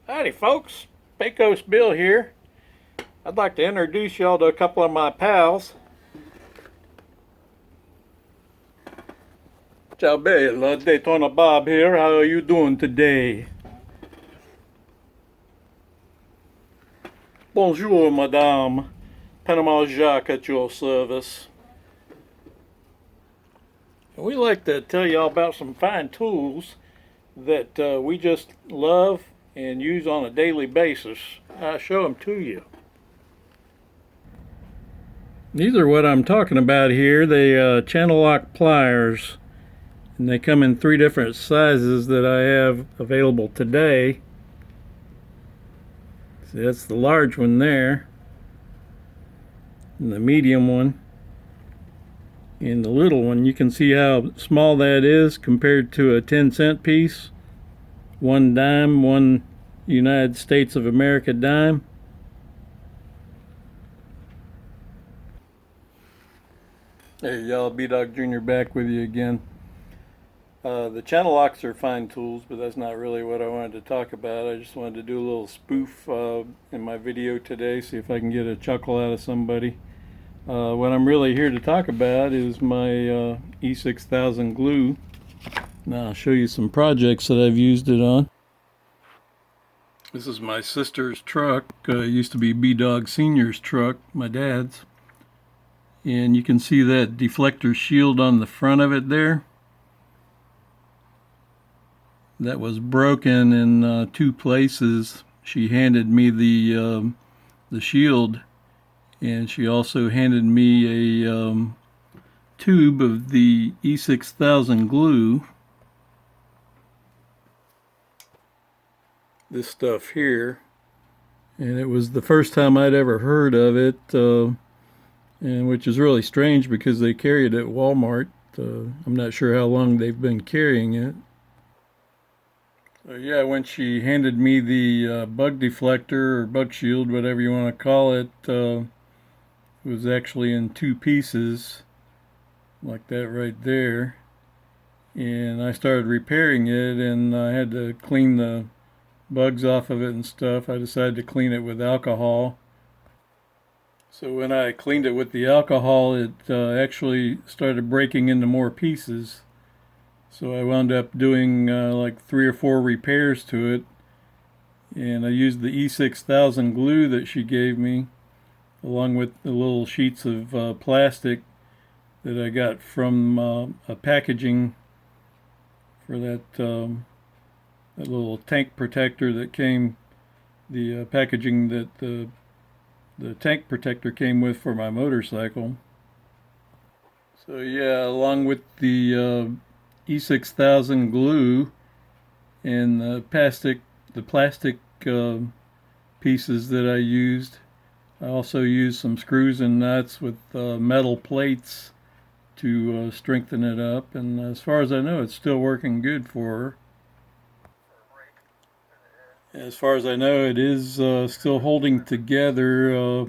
Howdy folks, Pecos Bill here. I'd like to introduce y'all to a couple of my pals. Ciao bella, Daytona Bob here. How are you doing today? Bonjour madame, Panama Jack at your service. And we like to tell y'all about some fine tools that we just love and use on a daily basis. I'll show them to you. These are what I'm talking about here. They channel lock pliers, and they come in 3 different sizes that I have available today. See, that's the large one there, and the medium one, and the little one. You can see how small that is compared to a 10-cent piece. 1 dime, 1 United States of America dime. Hey y'all, B-Dog Jr. back with you again. The channel locks are fine tools, but that's not really what I wanted to talk about. I just wanted to do a little spoof in my video today, see if I can get a chuckle out of somebody. What I'm really here to talk about is my E6000 Glue. Now I'll show you some projects that I've used it on. This is my sister's truck. It used to be B-Dog Sr.'s truck, my dad's. And you can see that deflector shield on the front of it there. That was broken in 2 places. She handed me the shield, and she also handed me a tube of the E6000 glue. This stuff here, and it was the first time I'd ever heard of it, and which is really strange because they carry it at Walmart. I'm not sure how long they've been carrying it. So yeah, when she handed me the bug deflector or bug shield, whatever you want to call it, it was actually in 2 pieces, like that right there. And I started repairing it, and I had to clean the bugs off of it and stuff. I decided to clean it with alcohol. So when I cleaned it with the alcohol, it actually started breaking into more pieces. So I wound up doing like 3 or 4 repairs to it, and I used the E6000 glue that she gave me, along with the little sheets of plastic that I got from a packaging for that little tank protector that came, the packaging that the tank protector came with for my motorcycle. So yeah, along with the E6000 glue and the plastic pieces that I used, I also used some screws and nuts with metal plates to strengthen it up, and as far as I know, it's still working good for her. As far as I know, it is still holding together,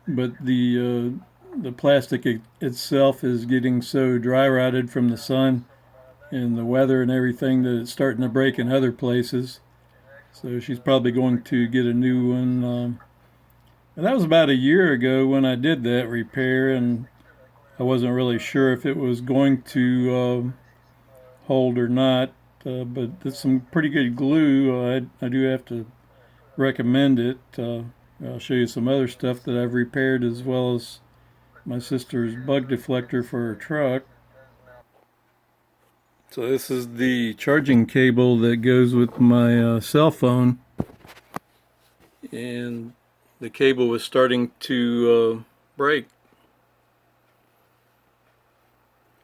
but the plastic itself is getting so dry rotted from the sun and the weather and everything that it's starting to break in other places. So she's probably going to get a new one. And that was about a year ago when I did that repair, and I wasn't really sure if it was going to hold or not. But it's some pretty good glue. I do have to recommend it. I'll show you some other stuff that I've repaired, as well as my sister's bug deflector for her truck. So this is the charging cable that goes with my cell phone, and the cable was starting to break.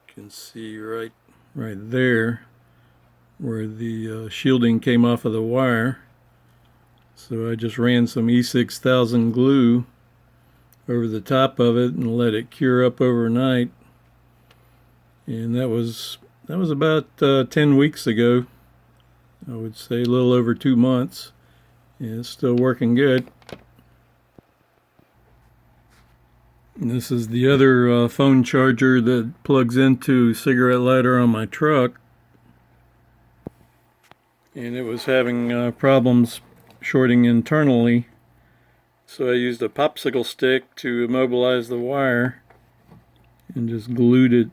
You can see right there where the shielding came off of the wire. So I just ran some E6000 glue over the top of it and let it cure up overnight. And that was about 10 weeks ago. I would say a little over 2 months. And it's still working good. And this is the other phone charger that plugs into a cigarette lighter on my truck. And it was having problems shorting internally. So I used a popsicle stick to immobilize the wire and just glued it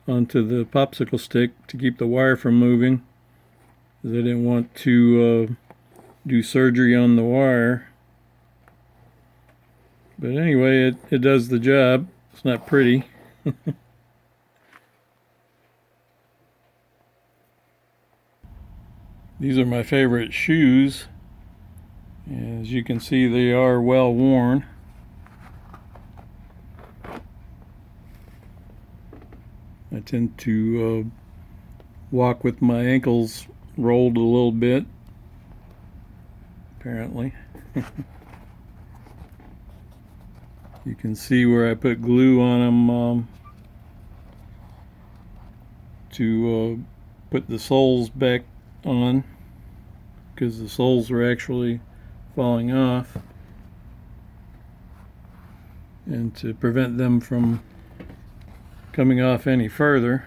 onto the popsicle stick to keep the wire from moving, because I didn't want to do surgery on the wire. But anyway, it does the job. It's not pretty. These are my favorite shoes. As you can see, they are well worn. I tend to walk with my ankles rolled a little bit, apparently. You can see where I put glue on them to put the soles back on, because the soles were actually falling off, and to prevent them from coming off any further.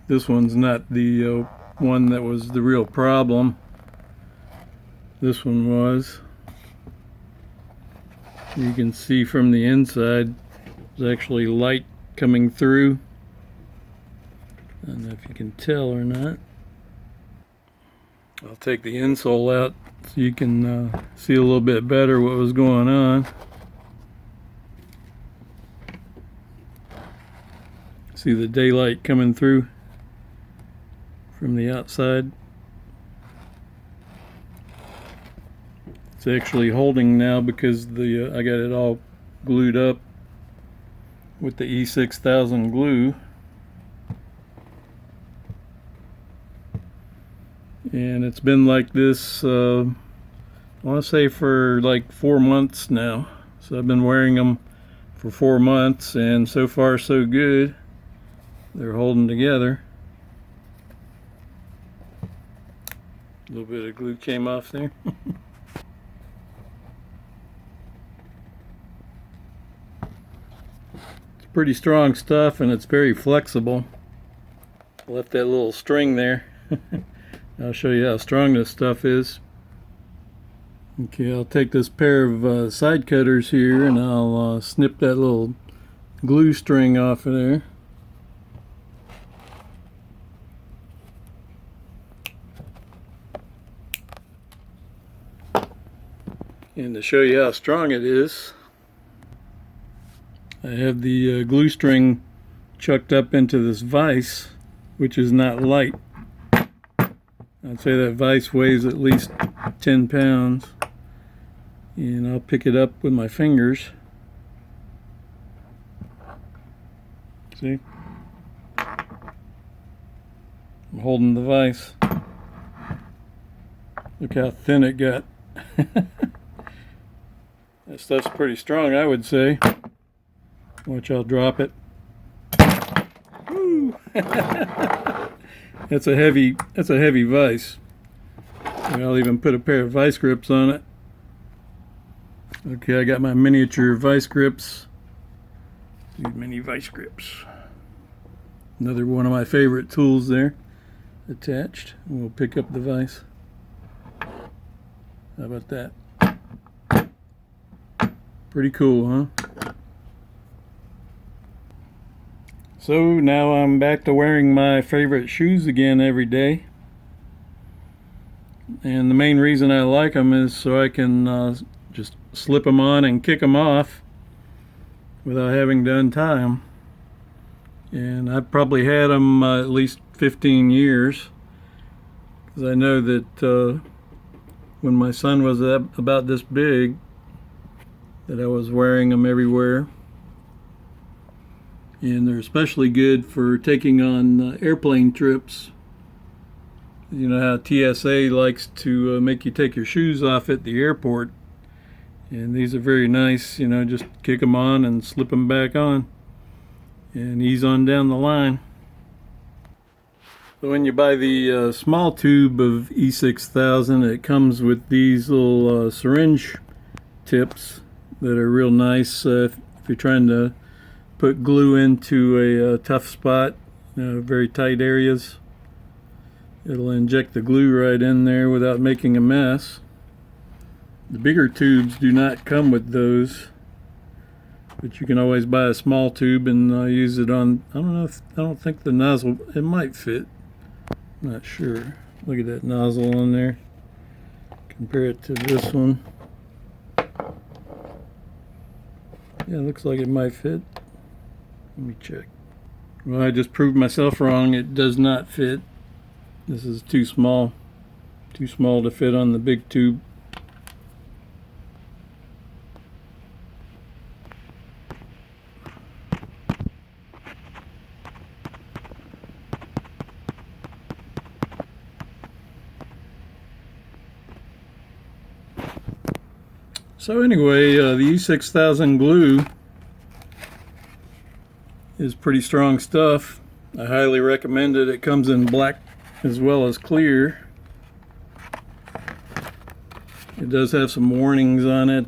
This one's not the one that was the real problem. This one was. You can see from the inside there's actually light coming through. I don't know if you can tell or not. I'll take the insole out so you can see a little bit better what was going on. See the daylight coming through from the outside. It's actually holding now because I got it all glued up with the E6000 glue. And it's been like this, I want to say for like 4 months now. So I've been wearing them for 4 months, and so far so good. They're holding together. A little bit of glue came off there. It's pretty strong stuff, and it's very flexible. I left that little string there. I'll show you how strong this stuff is. Okay, I'll take this pair of side cutters here, and I'll snip that little glue string off of there. And to show you how strong it is, I have the glue string chucked up into this vise, which is not light. I'd say that vise weighs at least 10 pounds. And I'll pick it up with my fingers. See? I'm holding the vise. Look how thin it got. That stuff's pretty strong, I would say. Watch, I'll drop it. Woo! That's a heavy vise. And I'll even put a pair of vice grips on it. Okay, I got my miniature vice grips. These mini vice grips. Another one of my favorite tools there, attached. And we'll pick up the vise. How about that? Pretty cool, huh? So now I'm back to wearing my favorite shoes again every day. And the main reason I like them is so I can just slip them on and kick them off without having to untie them. And I've probably had them at least 15 years. Because I know that when my son was about this big, that I was wearing them everywhere. And they're especially good for taking on airplane trips. You know how TSA likes to make you take your shoes off at the airport. And these are very nice, you know, just kick them on and slip them back on and ease on down the line. So when you buy the small tube of E6000, it comes with these little syringe tips that are real nice if you're trying to put glue into a tough spot, very tight areas. It'll inject the glue right in there without making a mess. The bigger tubes do not come with those, but you can always buy a small tube and use it on, I don't think the nozzle, it might fit. Not sure. Look at that nozzle on there. Compare it to this one. Yeah, it looks like it might fit. Let me check. Well, I just proved myself wrong. It does not fit. This is too small to fit on the big tube. So anyway, the E6000 glue is pretty strong stuff. I highly recommend it. It comes in black as well as clear. It does have some warnings on it.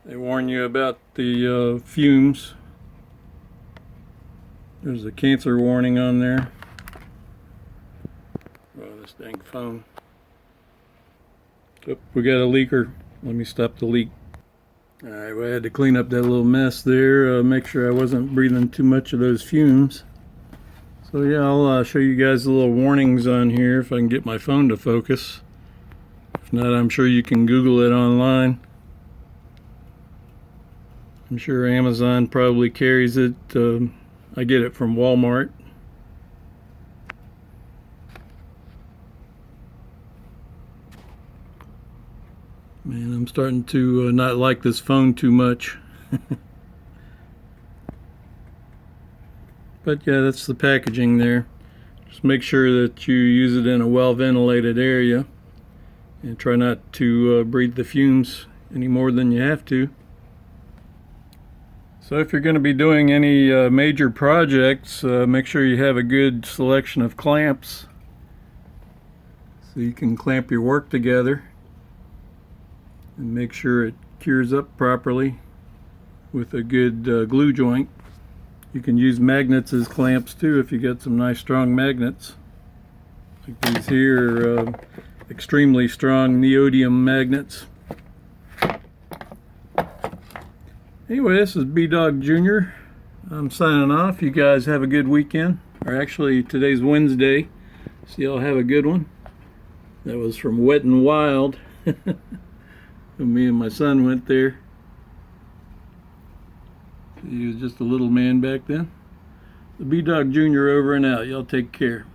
They warn you about the fumes. There's a cancer warning on there. Oh, this dang phone. Oh, we got a leaker. Let me stop the leak. Alright, well, I had to clean up that little mess there, make sure I wasn't breathing too much of those fumes. So yeah, I'll show you guys the little warnings on here if I can get my phone to focus. If not, I'm sure you can Google it online. I'm sure Amazon probably carries it. I get it from Walmart. Man, I'm starting to not like this phone too much. But yeah, that's the packaging there. Just make sure that you use it in a well ventilated area and try not to breathe the fumes any more than you have to. So if you're going to be doing any major projects, make sure you have a good selection of clamps so you can clamp your work together. And make sure it cures up properly with a good glue joint. You can use magnets as clamps too if you get some nice strong magnets. Like these here are extremely strong neodymium magnets. Anyway, this is B-Dog Jr. I'm signing off. You guys have a good weekend. Or actually, today's Wednesday, so y'all have a good one. That was from Wet and Wild. Me and my son went there. He was just a little man back then. The B-Dog Jr. over and out. Y'all take care.